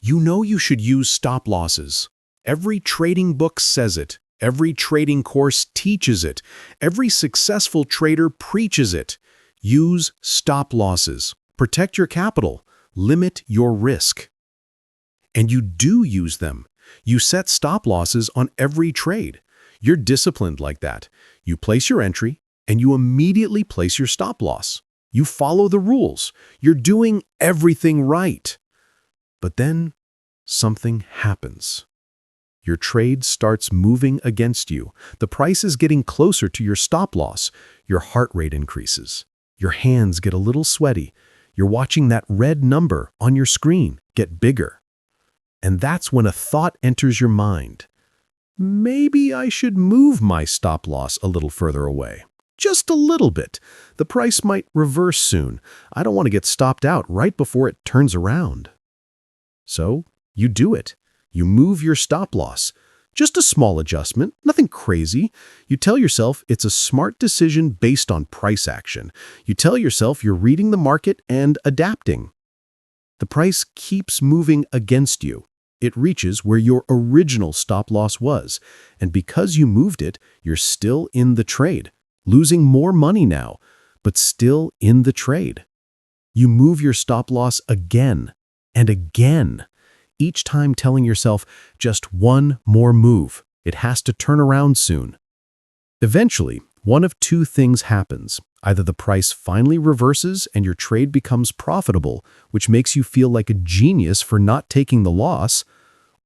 You know you should use stop losses. Every trading book says it. Every trading course teaches it. Every successful trader preaches it. Use stop losses. Protect your capital. Limit your risk. And you do use them. You set stop losses on every trade. You're disciplined like that. You place your entry, and you immediately place your stop loss. You follow the rules. You're doing everything right. But then something happens. Your trade starts moving against you. The price is getting closer to your stop loss. Your heart rate increases. Your hands get a little sweaty. You're watching that red number on your screen get bigger. And that's when a thought enters your mind. Maybe I should move my stop loss a little further away. Just a little bit. The price might reverse soon. I don't want to get stopped out right before it turns around. So you do it. You move your stop loss. Just a small adjustment, nothing crazy. You tell yourself it's a smart decision based on price action. You tell yourself you're reading the market and adapting. The price keeps moving against you. It reaches where your original stop loss was, and because you moved it, you're still in the trade, losing more money now, but still in the trade. You move your stop loss again and again, each time telling yourself just one more move. It has to turn around soon. Eventually, one of two things happens. Either the price finally reverses and your trade becomes profitable, which makes you feel like a genius for not taking the loss,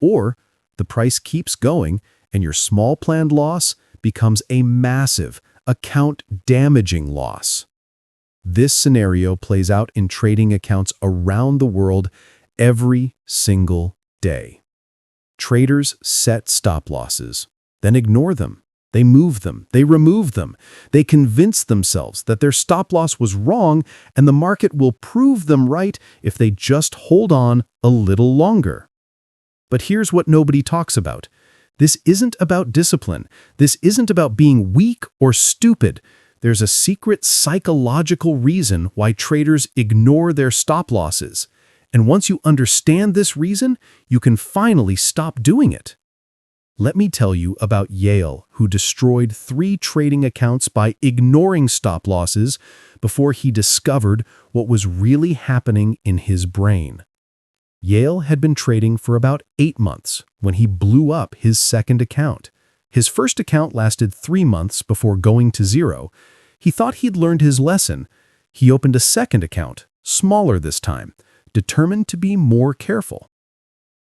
or the price keeps going and your small planned loss becomes a massive, account-damaging loss. This scenario plays out in trading accounts around the world every single day. Traders set stop losses, then ignore them. They move them, they remove them. They convince themselves that their stop loss was wrong and the market will prove them right if they just hold on a little longer. But here's what nobody talks about. This isn't about discipline. This isn't about being weak or stupid. There's a secret psychological reason why traders ignore their stop losses. And once you understand this reason, you can finally stop doing it. Let me tell you about Yale, who destroyed 3 trading accounts by ignoring stop losses before he discovered what was really happening in his brain. Yale had been trading for about 8 months when he blew up his second account. His first account lasted 3 months before going to zero. He thought he'd learned his lesson. He opened a second account, smaller this time, determined to be more careful.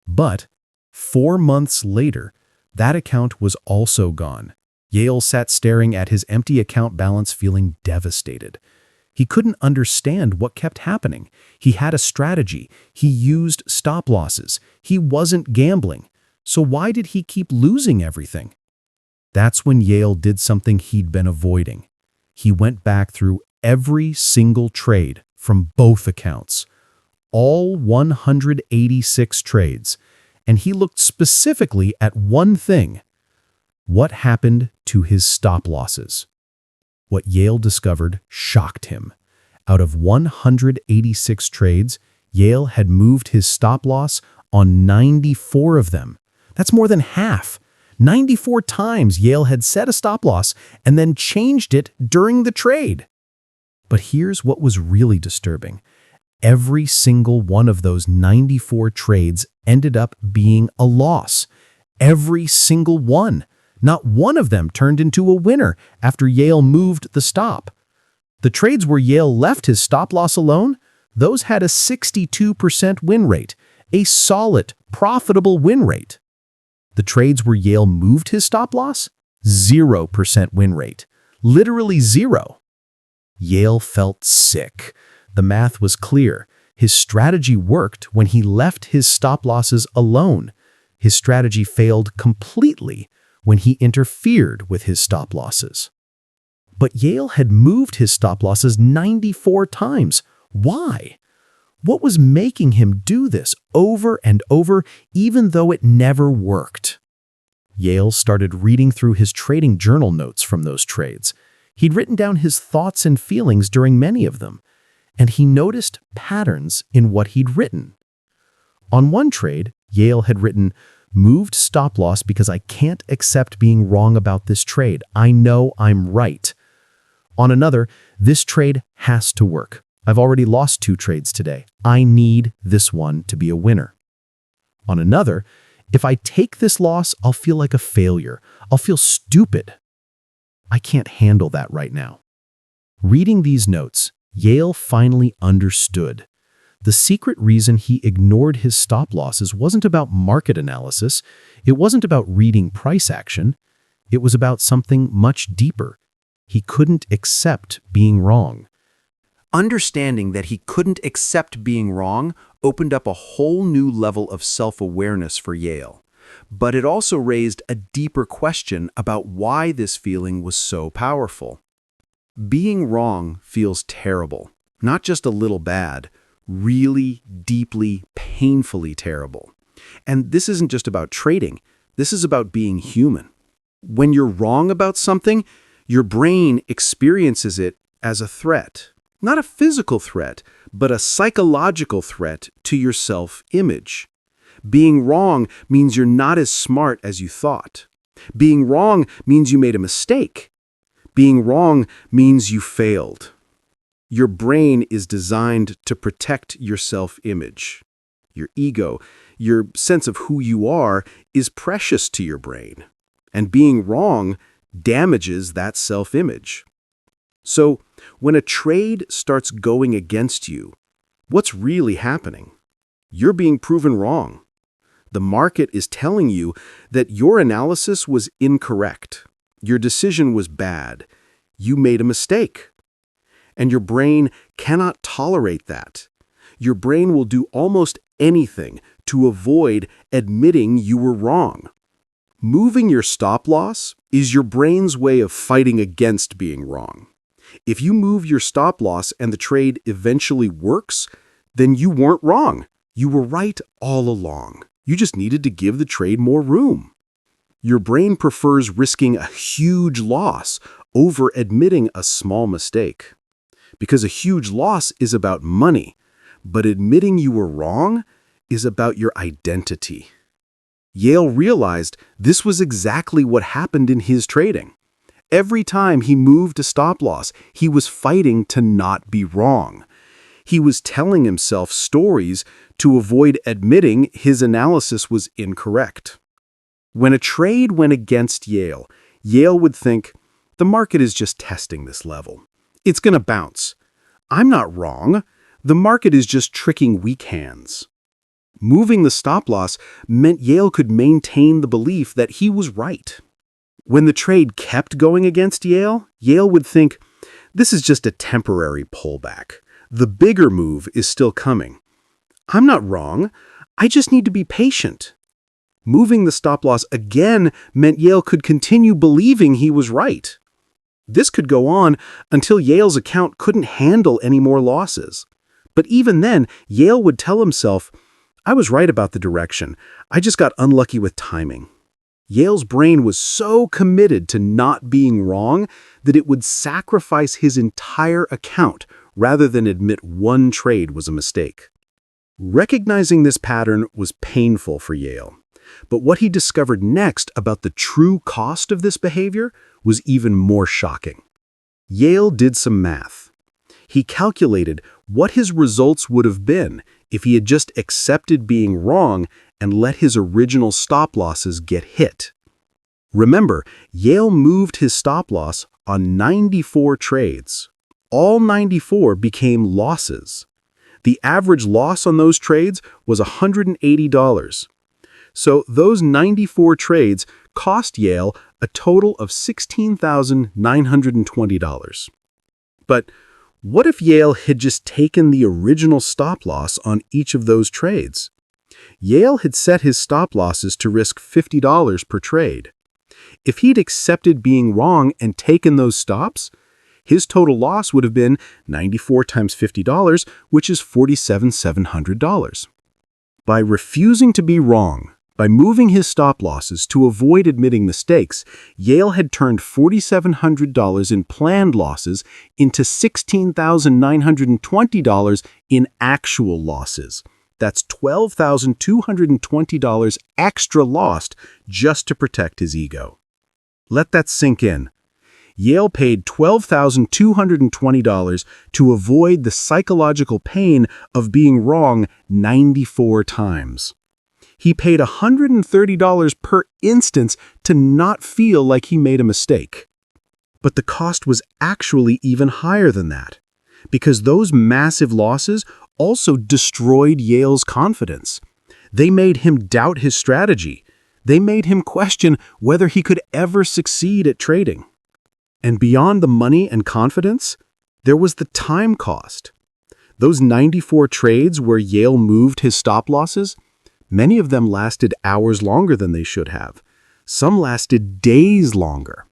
But 4 months later, that account was also gone. Yale sat staring at his empty account balance, feeling devastated. He couldn't understand what kept happening. He had a strategy. He used stop losses. He wasn't gambling. So why did he keep losing everything? That's when Yale did something he'd been avoiding. He went back through every single trade from both accounts, all 186 trades, and he looked specifically at one thing: what happened to his stop losses. What Yale discovered shocked him. Out of 186 trades, Yale had moved his stop loss on 94 of them. That's more than half. 94 times Yale had set a stop loss and then changed it during the trade. But here's what was really disturbing. Every single one of those 94 trades ended up being a loss. Every single one. Not one of them turned into a winner after Yale moved the stop. The trades where Yale left his stop loss alone, those had a 62% win rate, a solid, profitable win rate. The trades where Yale moved his stop loss, 0% win rate. Literally zero. Yale felt sick. The math was clear. His strategy worked when he left his stop losses alone. His strategy failed completely when he interfered with his stop losses. But Yale had moved his stop losses 94 times. Why? What was making him do this over and over, even though it never worked? Yale started reading through his trading journal notes from those trades. He'd written down his thoughts and feelings during many of them, and he noticed patterns in what he'd written. On one trade, Yale had written, "Moved stop loss because I can't accept being wrong about this trade. I know I'm right." On another, "This trade has to work. I've already lost 2 trades today. I need this one to be a winner." On another, "If I take this loss, I'll feel like a failure. I'll feel stupid. I can't handle that right now." Reading these notes, Yale finally understood. The secret reason he ignored his stop losses wasn't about market analysis. It wasn't about reading price action. It was about something much deeper. He couldn't accept being wrong. Understanding that he couldn't accept being wrong opened up a whole new level of self-awareness for Yale. But it also raised a deeper question about why this feeling was so powerful. Being wrong feels terrible, not just a little bad, really deeply, painfully terrible. And this isn't just about trading. This is about being human. When you're wrong about something, your brain experiences it as a threat. Not a physical threat, but a psychological threat to your self-image. Being wrong means you're not as smart as you thought. Being wrong means you made a mistake. Being wrong means you failed. Your brain is designed to protect your self-image. Your ego, your sense of who you are, is precious to your brain. And being wrong damages that self-image. So, when a trade starts going against you, what's really happening? You're being proven wrong. The market is telling you that your analysis was incorrect. Your decision was bad. You made a mistake. And your brain cannot tolerate that. Your brain will do almost anything to avoid admitting you were wrong. Moving your stop loss is your brain's way of fighting against being wrong. If you move your stop loss and the trade eventually works, then you weren't wrong. You were right all along. You just needed to give the trade more room. Your brain prefers risking a huge loss over admitting a small mistake. Because a huge loss is about money, but admitting you were wrong is about your identity. Yale realized this was exactly what happened in his trading. Every time he moved a stop loss, he was fighting to not be wrong. He was telling himself stories to avoid admitting his analysis was incorrect. When a trade went against Yale, Yale would think, the market is just testing this level. It's going to bounce. I'm not wrong. The market is just tricking weak hands. Moving the stop loss meant Yale could maintain the belief that he was right. When the trade kept going against Yale, Yale would think, this is just a temporary pullback. The bigger move is still coming. I'm not wrong. I just need to be patient. Moving the stop loss again meant Yale could continue believing he was right. This could go on until Yale's account couldn't handle any more losses. But even then, Yale would tell himself, I was right about the direction. I just got unlucky with timing. Yale's brain was so committed to not being wrong that it would sacrifice his entire account rather than admit one trade was a mistake. Recognizing this pattern was painful for Yale. But what he discovered next about the true cost of this behavior was even more shocking. Yale did some math. He calculated what his results would have been if he had just accepted being wrong and let his original stop losses get hit. Remember, Yale moved his stop loss on 94 trades. All 94 became losses. The average loss on those trades was $180. So those 94 trades cost Yale a total of $16,920. But what if Yale had just taken the original stop loss on each of those trades? Yale had set his stop losses to risk $50 per trade. If he'd accepted being wrong and taken those stops, his total loss would have been 94 times $50, which is $47,700. By refusing to be wrong, by moving his stop losses to avoid admitting mistakes, Yale had turned $4,700 in planned losses into $16,920 in actual losses. That's $12,220 extra lost just to protect his ego. Let that sink in. Yale paid $12,220 to avoid the psychological pain of being wrong 94 times. He paid $130 per instance to not feel like he made a mistake. But the cost was actually even higher than that, because those massive losses also destroyed Yale's confidence. They made him doubt his strategy. They made him question whether he could ever succeed at trading. And beyond the money and confidence, there was the time cost. Those 94 trades where Yale moved his stop losses, many of them lasted hours longer than they should have. Some lasted days longer.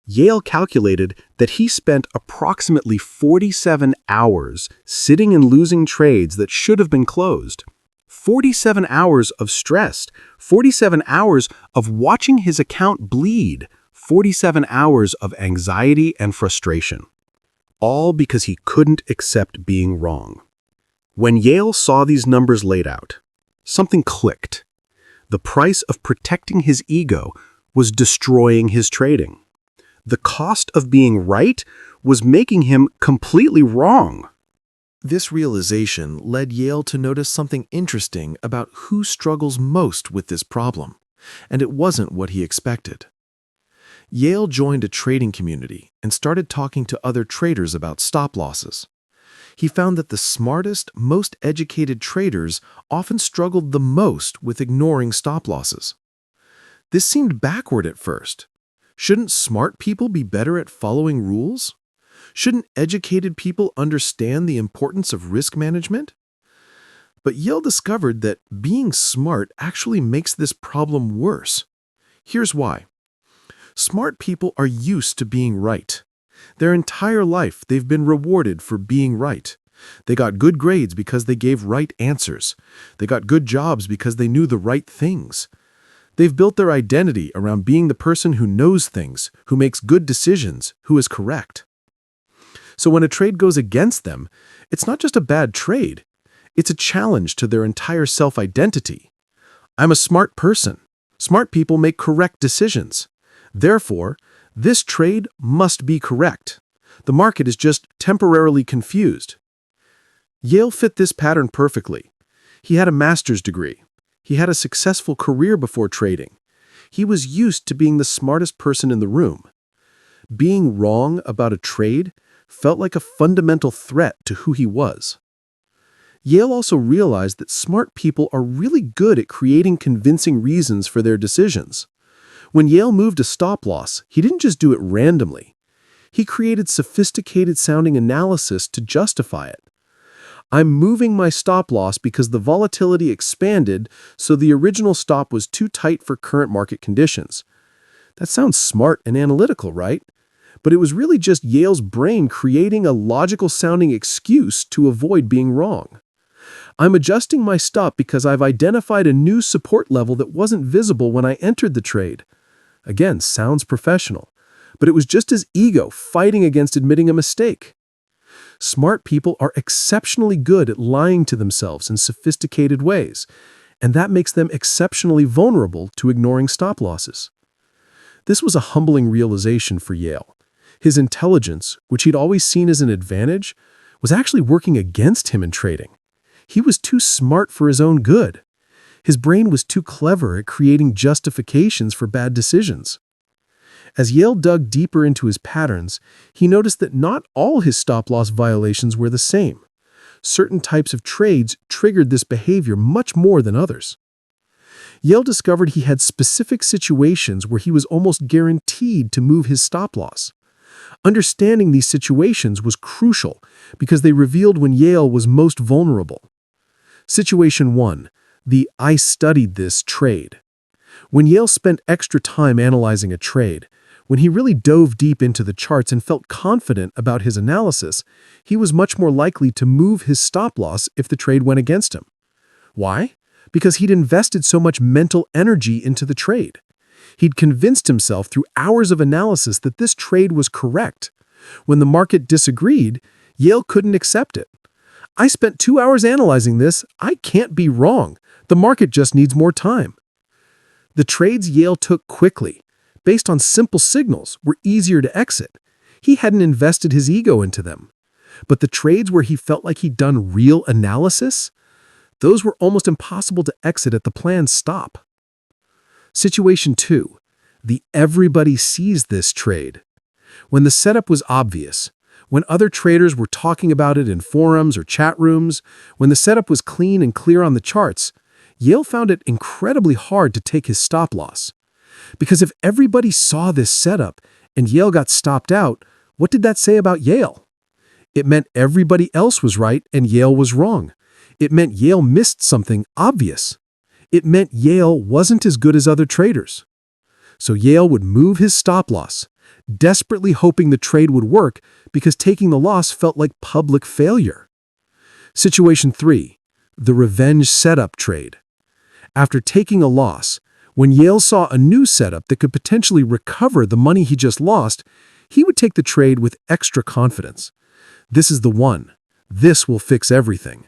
Yale calculated that he spent approximately 47 hours sitting and losing trades that should have been closed. 47 hours of stress, 47 hours of watching his account bleed, 47 hours of anxiety and frustration. All because he couldn't accept being wrong. When Yale saw these numbers laid out, something clicked. The price of protecting his ego was destroying his trading. The cost of being right was making him completely wrong. This realization led Yale to notice something interesting about who struggles most with this problem, and it wasn't what he expected. Yale joined a trading community and started talking to other traders about stop losses. He found that the smartest, most educated traders often struggled the most with ignoring stop losses. This seemed backward at first. Shouldn't smart people be better at following rules? Shouldn't educated people understand the importance of risk management? But Yale discovered that being smart actually makes this problem worse. Here's why. Smart people are used to being right. Their entire life, they've been rewarded for being right. They got good grades because they gave right answers. They got good jobs because they knew the right things. They've built their identity around being the person who knows things, who makes good decisions, who is correct. So when a trade goes against them, it's not just a bad trade. It's a challenge to their entire self-identity. I'm a smart person. Smart people make correct decisions. Therefore, this trade must be correct. The market is just temporarily confused. Yale fit this pattern perfectly. He had a master's degree. He had a successful career before trading. He was used to being the smartest person in the room. Being wrong about a trade felt like a fundamental threat to who he was. Yale also realized that smart people are really good at creating convincing reasons for their decisions. When Yale moved a stop loss, he didn't just do it randomly. He created sophisticated-sounding analysis to justify it. I'm moving my stop loss because the volatility expanded, so the original stop was too tight for current market conditions. That sounds smart and analytical, right? But it was really just Yale's brain creating a logical-sounding excuse to avoid being wrong. I'm adjusting my stop because I've identified a new support level that wasn't visible when I entered the trade. Again, sounds professional, but it was just his ego fighting against admitting a mistake. Smart people are exceptionally good at lying to themselves in sophisticated ways, and that makes them exceptionally vulnerable to ignoring stop losses. This was a humbling realization for Yale. His intelligence, which he'd always seen as an advantage, was actually working against him in trading. He was too smart for his own good. His brain was too clever at creating justifications for bad decisions. As Yale dug deeper into his patterns, he noticed that not all his stop-loss violations were the same. Certain types of trades triggered this behavior much more than others. Yale discovered he had specific situations where he was almost guaranteed to move his stop-loss. Understanding these situations was crucial because they revealed when Yale was most vulnerable. Situation 1. The "I studied this" trade. When Yale spent extra time analyzing a trade, when he really dove deep into the charts and felt confident about his analysis, he was much more likely to move his stop loss if the trade went against him. Why? Because he'd invested so much mental energy into the trade. He'd convinced himself through hours of analysis that this trade was correct. When the market disagreed, Yale couldn't accept it. I spent 2 hours analyzing this. I can't be wrong. The market just needs more time. The trades Yale took quickly, based on simple signals, were easier to exit. He hadn't invested his ego into them. But the trades where he felt like he'd done real analysis, those were almost impossible to exit at the planned stop. Situation 2. The everybody sees this trade. When the setup was obvious, when other traders were talking about it in forums or chat rooms, when the setup was clean and clear on the charts, Yale found it incredibly hard to take his stop loss. Because if everybody saw this setup and Yale got stopped out, what did that say about Yale? It meant everybody else was right and Yale was wrong. It meant Yale missed something obvious. It meant Yale wasn't as good as other traders. So Yale would move his stop loss, desperately hoping the trade would work because taking the loss felt like public failure. Situation 3. The revenge setup trade. After taking a loss, when Yale saw a new setup that could potentially recover the money he just lost, he would take the trade with extra confidence. This is the one. This will fix everything.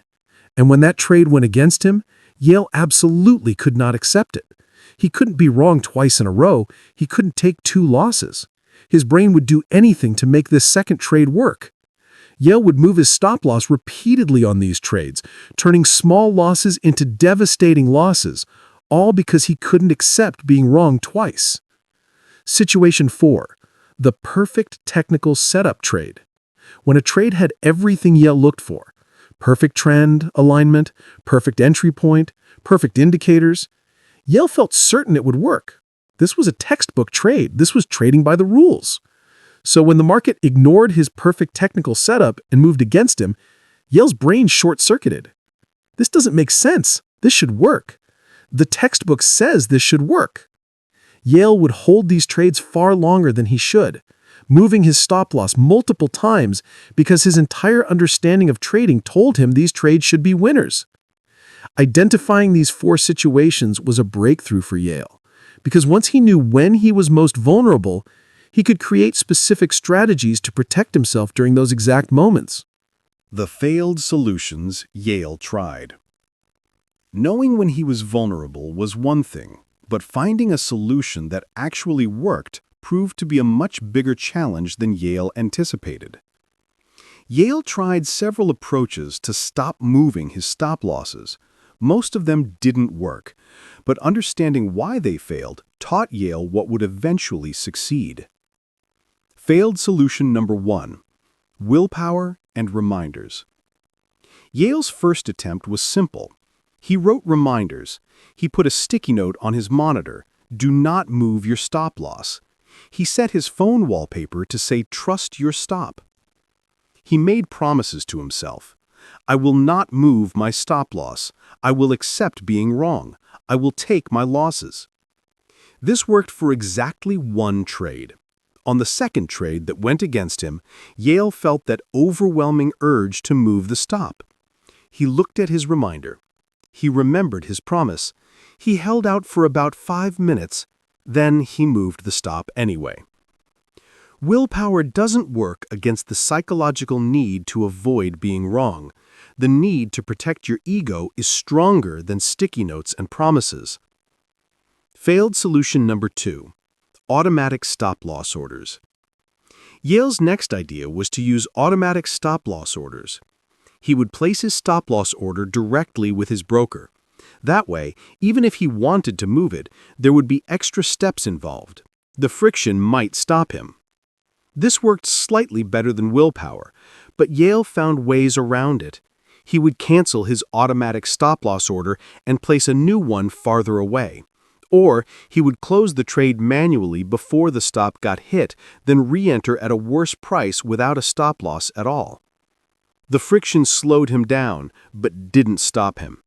And when that trade went against him, Yale absolutely could not accept it. He couldn't be wrong twice in a row. He couldn't take 2 losses. His brain would do anything to make this second trade work. Yale would move his stop loss repeatedly on these trades, turning small losses into devastating losses, all because he couldn't accept being wrong twice. Situation 4. The perfect technical setup trade. When a trade had everything Yale looked for, perfect trend, alignment, perfect entry point, perfect indicators, Yale felt certain it would work. This was a textbook trade. This was trading by the rules. So when the market ignored his perfect technical setup and moved against him, Yale's brain short-circuited. This doesn't make sense. This should work. The textbook says this should work. Yale would hold these trades far longer than he should, moving his stop loss multiple times because his entire understanding of trading told him these trades should be winners. Identifying these 4 situations was a breakthrough for Yale, because once he knew when he was most vulnerable, he could create specific strategies to protect himself during those exact moments. The failed solutions Yale tried. Knowing when he was vulnerable was one thing, but finding a solution that actually worked proved to be a much bigger challenge than Yale anticipated. Yale tried several approaches to stop moving his stop losses. Most of them didn't work, but understanding why they failed taught Yale what would eventually succeed. Failed solution number 1: willpower and reminders. Yale's first attempt was simple. He wrote reminders. He put a sticky note on his monitor, "Do not move your stop loss." He set his phone wallpaper to say, "Trust your stop." He made promises to himself. "I will not move my stop loss. I will accept being wrong. I will take my losses." This worked for exactly 1 trade. On the second trade that went against him, Yale felt that overwhelming urge to move the stop. He looked at his reminder. He remembered his promise. He held out for about 5 minutes. Then he moved the stop anyway. Willpower doesn't work against the psychological need to avoid being wrong. The need to protect your ego is stronger than sticky notes and promises. Failed solution number 2: automatic stop-loss orders. Yale's next idea was to use automatic stop-loss orders. He would place his stop-loss order directly with his broker. That way, even if he wanted to move it, there would be extra steps involved. The friction might stop him. This worked slightly better than willpower, but Yale found ways around it. He would cancel his automatic stop-loss order and place a new one farther away. Or he would close the trade manually before the stop got hit, then re-enter at a worse price without a stop-loss at all. The friction slowed him down, but didn't stop him.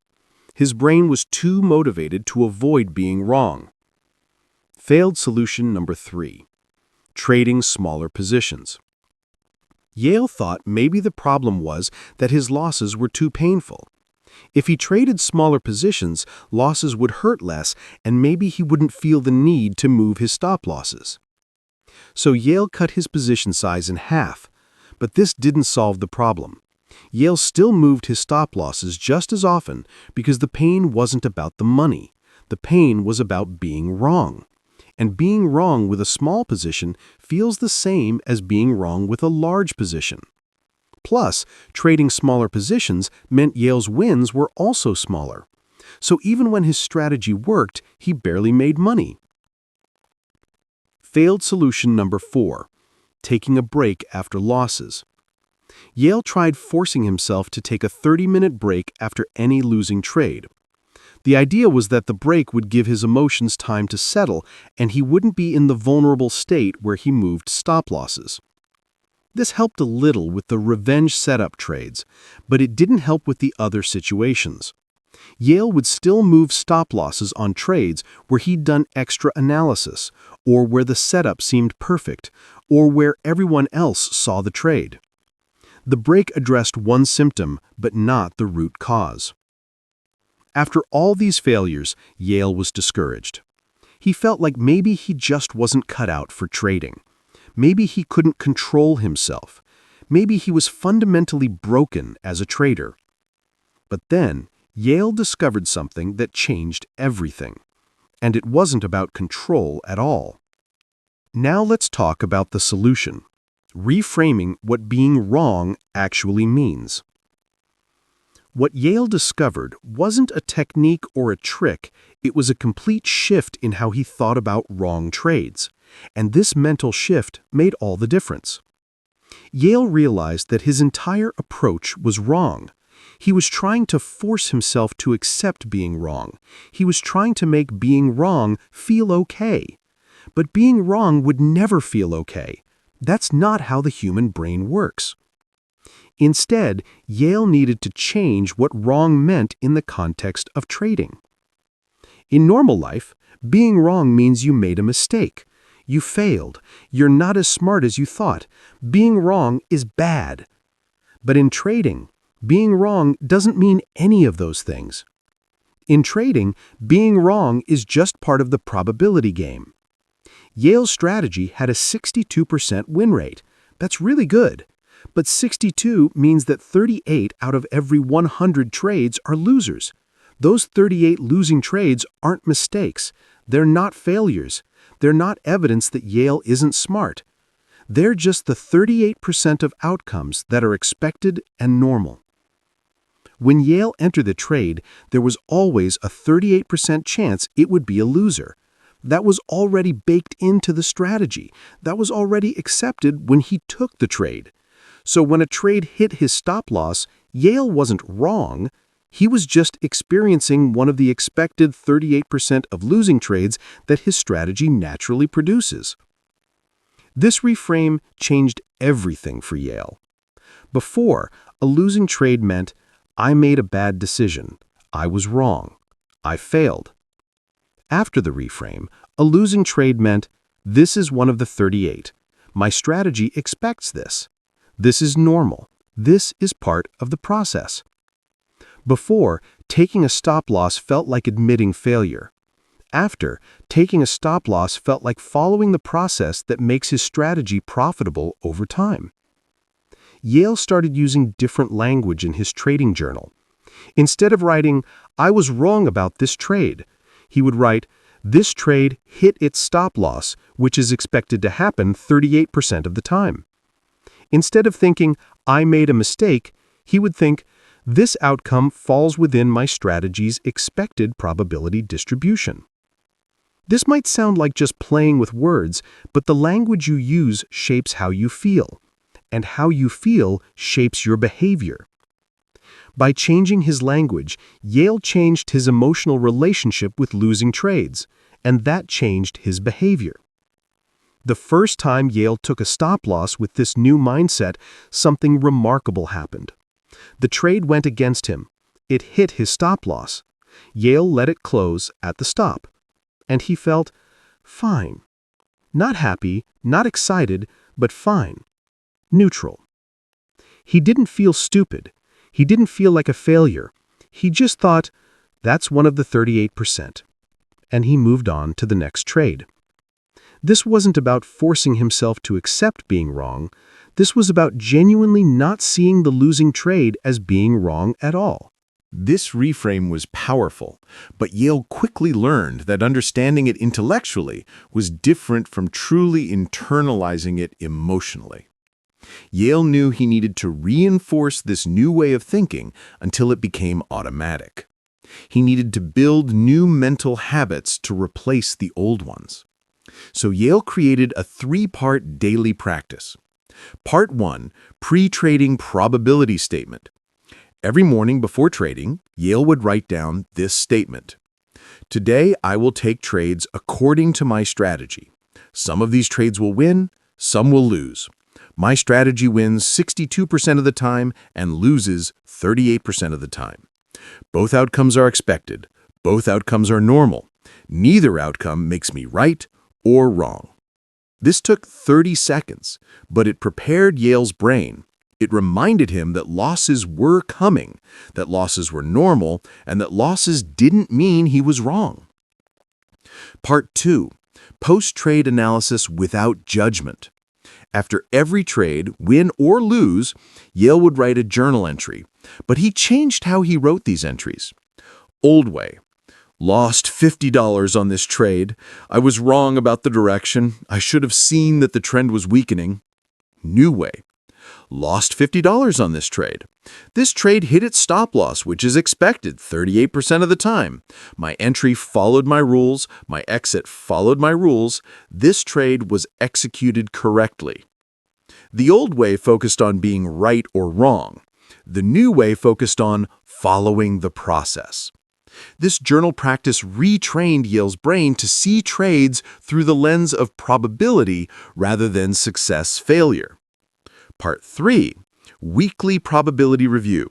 His brain was too motivated to avoid being wrong. Failed solution number 3: trading smaller positions. Yale thought maybe the problem was that his losses were too painful. If he traded smaller positions, losses would hurt less, and maybe he wouldn't feel the need to move his stop losses. So Yale cut his position size in half, but this didn't solve the problem. Yale still moved his stop losses just as often because the pain wasn't about the money. The pain was about being wrong. And being wrong with a small position feels the same as being wrong with a large position. Plus, trading smaller positions meant Yale's wins were also smaller. So even when his strategy worked, he barely made money. Failed solution number 4, taking a break after losses. Yale tried forcing himself to take a 30-minute break after any losing trade. The idea was that the break would give his emotions time to settle and he wouldn't be in the vulnerable state where he moved stop losses. This helped a little with the revenge setup trades, but it didn't help with the other situations. Yale would still move stop losses on trades where he'd done extra analysis, or where the setup seemed perfect, or where everyone else saw the trade. The break addressed one symptom, but not the root cause. After all these failures, Yale was discouraged. He felt like maybe he just wasn't cut out for trading. Maybe he couldn't control himself. Maybe he was fundamentally broken as a trader. But then, Yale discovered something that changed everything. And it wasn't about control at all. Now let's talk about the solution. Reframing what being wrong actually means. What Yale discovered wasn't a technique or a trick, it was a complete shift in how he thought about wrong trades. And this mental shift made all the difference. Yale realized that his entire approach was wrong. He was trying to force himself to accept being wrong. He was trying to make being wrong feel okay. But being wrong would never feel okay. That's not how the human brain works. Instead, Yale needed to change what wrong meant in the context of trading. In normal life, being wrong means you made a mistake. You failed. You're not as smart as you thought. Being wrong is bad. But in trading, being wrong doesn't mean any of those things. In trading, being wrong is just part of the probability game. Yale's strategy had a 62% win rate. That's really good. But 62 means that 38 out of every 100 trades are losers. Those 38 losing trades aren't mistakes. They're not failures. They're not evidence that Yale isn't smart. They're just the 38% of outcomes that are expected and normal. When Yale entered the trade, there was always a 38% chance it would be a loser. That was already baked into the strategy. That was already accepted when he took the trade. So when a trade hit his stop loss, Yale wasn't wrong. He was just experiencing one of the expected 38% of losing trades that his strategy naturally produces. This reframe changed everything for Yale. Before, a losing trade meant, I made a bad decision. I was wrong. I failed. After the reframe, a losing trade meant, this is one of the 38. My strategy expects this. This is normal. This is part of the process. Before, taking a stop loss felt like admitting failure. After, taking a stop loss felt like following the process that makes his strategy profitable over time. Yale started using different language in his trading journal. Instead of writing, I was wrong about this trade, he would write, this trade hit its stop loss, which is expected to happen 38% of the time. Instead of thinking, I made a mistake, he would think, this outcome falls within my strategy's expected probability distribution. This might sound like just playing with words, but the language you use shapes how you feel, and how you feel shapes your behavior. By changing his language, Yale changed his emotional relationship with losing trades, and that changed his behavior. The first time Yale took a stop loss with this new mindset, something remarkable happened. The trade went against him. It hit his stop loss. Yale let it close at the stop. And he felt fine. Not happy, not excited, but fine. Neutral. He didn't feel stupid. He didn't feel like a failure. He just thought, that's one of the 38%. And he moved on to the next trade. This wasn't about forcing himself to accept being wrong. This was about genuinely not seeing the losing trade as being wrong at all. This reframe was powerful, but Yale quickly learned that understanding it intellectually was different from truly internalizing it emotionally. Yale knew he needed to reinforce this new way of thinking until it became automatic. He needed to build new mental habits to replace the old ones. So Yale created a 3-part daily practice. Part 1, pre-trading probability statement. Every morning before trading, Yale would write down this statement. Today, I will take trades according to my strategy. Some of these trades will win, some will lose. My strategy wins 62% of the time and loses 38% of the time. Both outcomes are expected. Both outcomes are normal. Neither outcome makes me right or wrong. This took 30 seconds, but it prepared Yale's brain. It reminded him that losses were coming, that losses were normal, and that losses didn't mean he was wrong. Part 2, post-trade analysis without judgment. After every trade, win or lose, Yale would write a journal entry, but he changed how he wrote these entries. Old way. Lost $50 on this trade. I was wrong about the direction. I should have seen that the trend was weakening. New way. Lost $50 on this trade. This trade hit its stop loss, which is expected 38% of the time. My entry followed my rules. My exit followed my rules. This trade was executed correctly. The old way focused on being right or wrong. The new way focused on following the process. This journal practice retrained Yale's brain to see trades through the lens of probability rather than success-failure. Part 3, weekly probability review.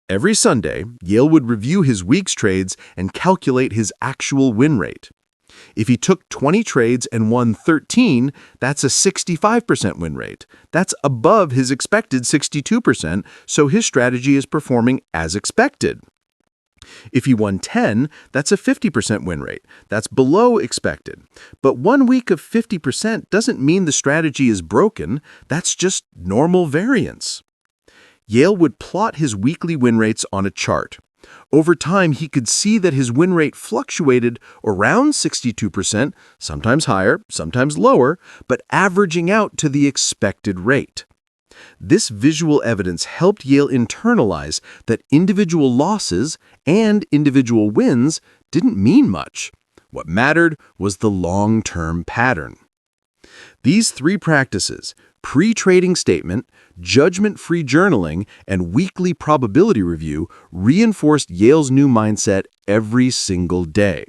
Every Sunday, Yale would review his week's trades and calculate his actual win rate. If he took 20 trades and won 13, that's a 65% win rate. That's above his expected 62%, so his strategy is performing as expected. If he won 10, that's a 50% win rate. That's below expected. But 1 week of 50% doesn't mean the strategy is broken. That's just normal variance. Yale would plot his weekly win rates on a chart. Over time, he could see that his win rate fluctuated around 62%, sometimes higher, sometimes lower, but averaging out to the expected rate. This visual evidence helped Yale internalize that individual losses and individual wins didn't mean much. What mattered was the long-term pattern. These 3 practices, pre-trading statement, judgment-free journaling, and weekly probability review, reinforced Yale's new mindset every single day.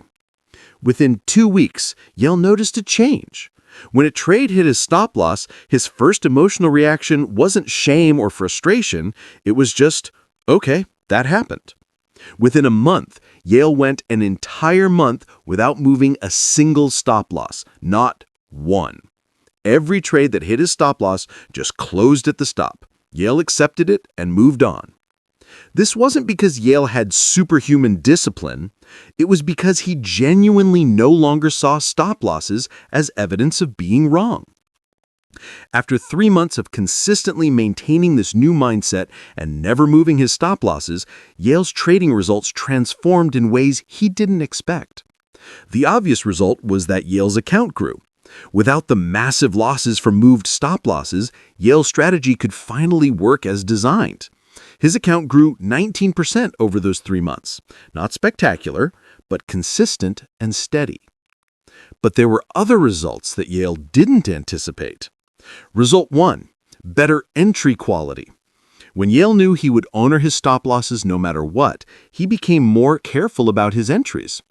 Within 2 weeks, Yale noticed a change. When a trade hit his stop loss, his first emotional reaction wasn't shame or frustration, it was just, okay, that happened. Within a month, Yale went an entire month without moving a single stop loss, not one. Every trade that hit his stop loss just closed at the stop. Yale accepted it and moved on. This wasn't because Yale had superhuman discipline. It was because he genuinely no longer saw stop losses as evidence of being wrong. After 3 months of consistently maintaining this new mindset and never moving his stop losses, Yale's trading results transformed in ways he didn't expect. The obvious result was that Yale's account grew. Without the massive losses from moved stop losses, Yale's strategy could finally work as designed. His account grew 19% over those 3 months. Not spectacular, but consistent and steady. But there were other results that Yale didn't anticipate. Result 1, better entry quality. When Yale knew he would honor his stop losses no matter what, he became more careful about his entries.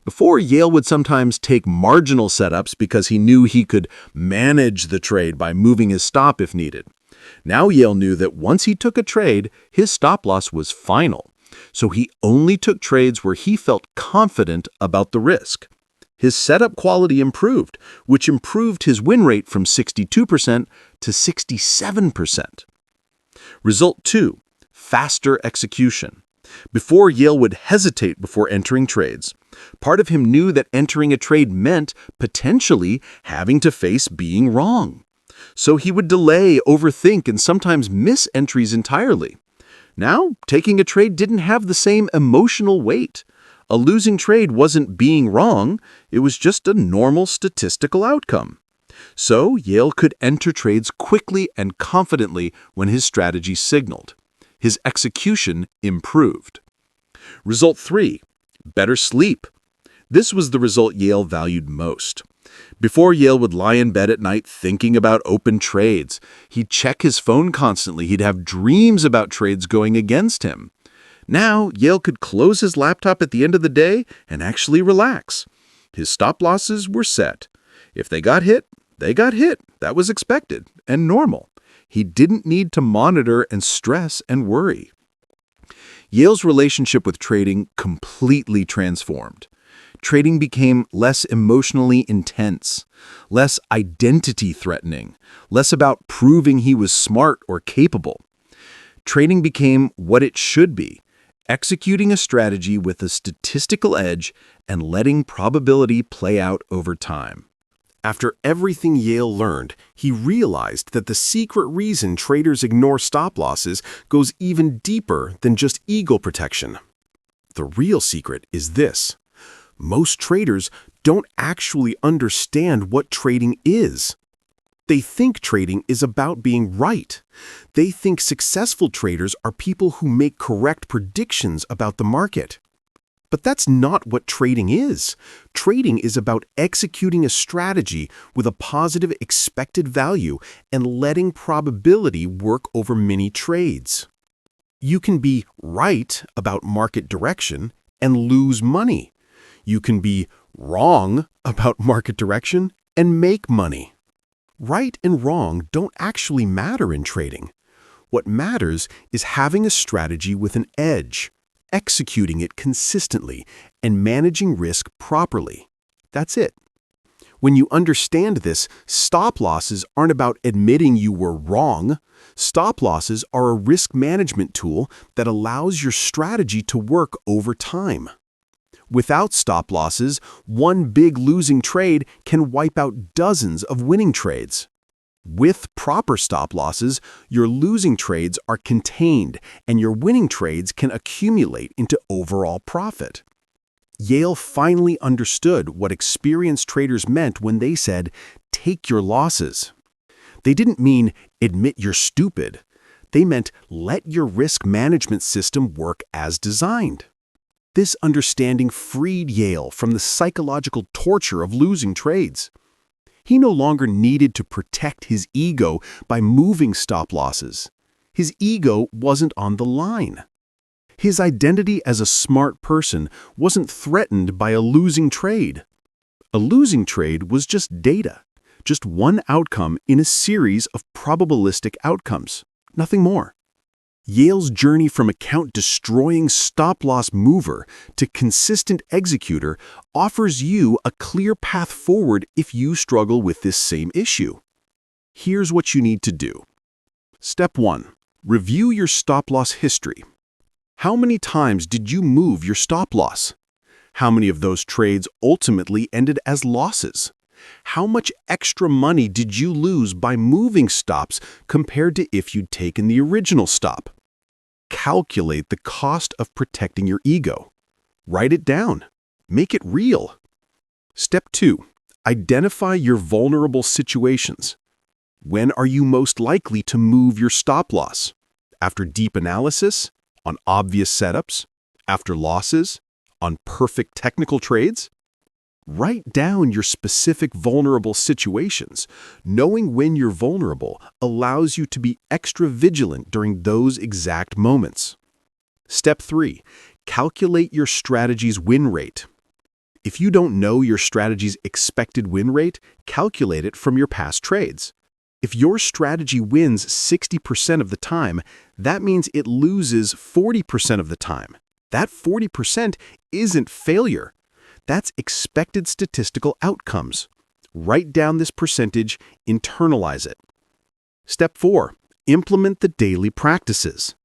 Before, Yale would sometimes take marginal setups because he knew he could manage the trade by moving his stop if needed. Now Yale knew that once he took a trade, his stop loss was final. So he only took trades where he felt confident about the risk. His setup quality improved, which improved his win rate from 62% to 67%. Result 2, faster execution. Before, Yale would hesitate before entering trades. Part of him knew that entering a trade meant potentially having to face being wrong. So he would delay, overthink, and sometimes miss entries entirely. Now, taking a trade didn't have the same emotional weight. A losing trade wasn't being wrong, it was just a normal statistical outcome. So Yale could enter trades quickly and confidently when his strategy signaled. His execution improved. Result 3. Better sleep. This was the result Yale valued most. Before, Yale would lie in bed at night thinking about open trades. He'd check his phone constantly. He'd have dreams about trades going against him. Now, Yale could close his laptop at the end of the day and actually relax. His stop losses were set. If they got hit, they got hit. That was expected and normal. He didn't need to monitor and stress and worry. Yale's relationship with trading completely transformed. Trading became less emotionally intense, less identity-threatening, less about proving he was smart or capable. Trading became what it should be, executing a strategy with a statistical edge and letting probability play out over time. After everything Yale learned, he realized that the secret reason traders ignore stop losses goes even deeper than just ego protection. The real secret is this: most traders don't actually understand what trading is. They think trading is about being right. They think successful traders are people who make correct predictions about the market. But that's not what trading is. Trading is about executing a strategy with a positive expected value and letting probability work over many trades. You can be right about market direction and lose money. You can be wrong about market direction and make money. Right and wrong don't actually matter in trading. What matters is having a strategy with an edge, executing it consistently, and managing risk properly. That's it. When you understand this, stop losses aren't about admitting you were wrong. Stop losses are a risk management tool that allows your strategy to work over time. Without stop losses, one big losing trade can wipe out dozens of winning trades. With proper stop losses, your losing trades are contained and your winning trades can accumulate into overall profit. Yale finally understood what experienced traders meant when they said, "Take your losses." They didn't mean, "Admit you're stupid." They meant, "Let your risk management system work as designed." This understanding freed Yale from the psychological torture of losing trades. He no longer needed to protect his ego by moving stop losses. His ego wasn't on the line. His identity as a smart person wasn't threatened by a losing trade. A losing trade was just data, just one outcome in a series of probabilistic outcomes, nothing more. Yale's journey from account-destroying stop-loss mover to consistent executor offers you a clear path forward if you struggle with this same issue. Here's what you need to do. Step 1. Review your stop-loss history. How many times did you move your stop-loss? How many of those trades ultimately ended as losses? How much extra money did you lose by moving stops compared to if you'd taken the original stop? Calculate the cost of protecting your ego. Write it down. Make it real. Step 2. Identify your vulnerable situations. When are you most likely to move your stop loss? After deep analysis? On obvious setups? After losses? On perfect technical trades? Write down your specific vulnerable situations. Knowing when you're vulnerable allows you to be extra vigilant during those exact moments. Step 3. Calculate your strategy's win rate. If you don't know your strategy's expected win rate, calculate it from your past trades. If your strategy wins 60% of the time, that means it loses 40% of the time. That 40% isn't failure. That's expected statistical outcomes. Write down this percentage, internalize it. Step 4. Implement the daily practices.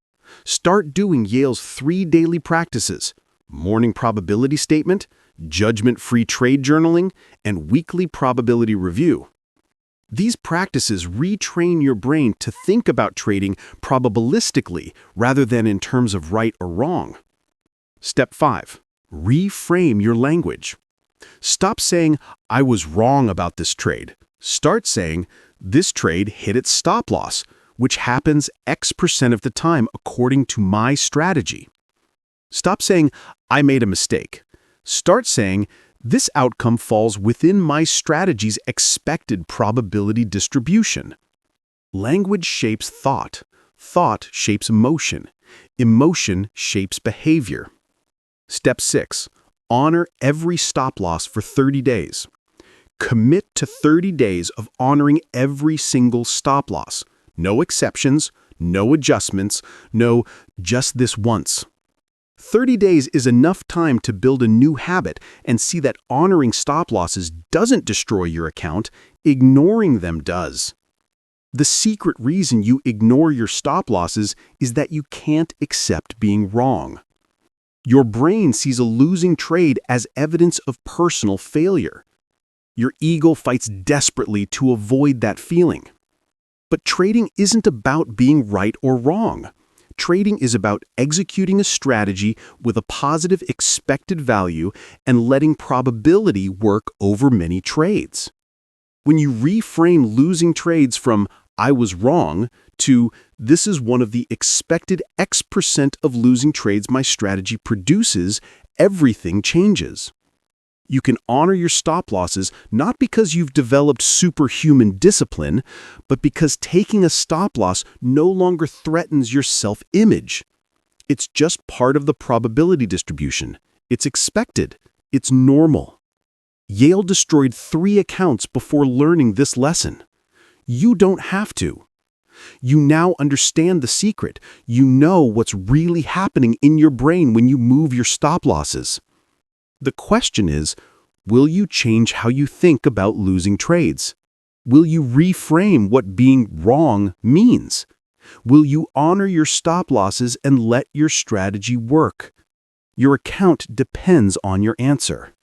Start doing Yale's 3 daily practices: morning probability statement, judgment-free trade journaling, and weekly probability review. These practices retrain your brain to think about trading probabilistically rather than in terms of right or wrong. Step 5. Reframe your language. Stop saying, "I was wrong about this trade." Start saying, "This trade hit its stop loss, which happens X% of the time according to my strategy." Stop saying, "I made a mistake." Start saying, "This outcome falls within my strategy's expected probability distribution." Language shapes thought. Thought shapes emotion. Emotion shapes behavior. Step 6. Honor every stop loss for 30 days. Commit to 30 days of honoring every single stop loss. No exceptions, no adjustments, no just this once. 30 days is enough time to build a new habit and see that honoring stop losses doesn't destroy your account, ignoring them does. The secret reason you ignore your stop losses is that you can't accept being wrong. Your brain sees a losing trade as evidence of personal failure. Your ego fights desperately to avoid that feeling. But trading isn't about being right or wrong. Trading is about executing a strategy with a positive expected value and letting probability work over many trades. When you reframe losing trades from "I was wrong" to "This is one of the expected X% of losing trades my strategy produces," everything changes. You can honor your stop losses not because you've developed superhuman discipline, but because taking a stop loss no longer threatens your self-image. It's just part of the probability distribution. It's expected. It's normal. Yale destroyed 3 accounts before learning this lesson. You don't have to. You now understand the secret. You know what's really happening in your brain when you move your stop losses. The question is, will you change how you think about losing trades? Will you reframe what being wrong means? Will you honor your stop losses and let your strategy work? Your account depends on your answer.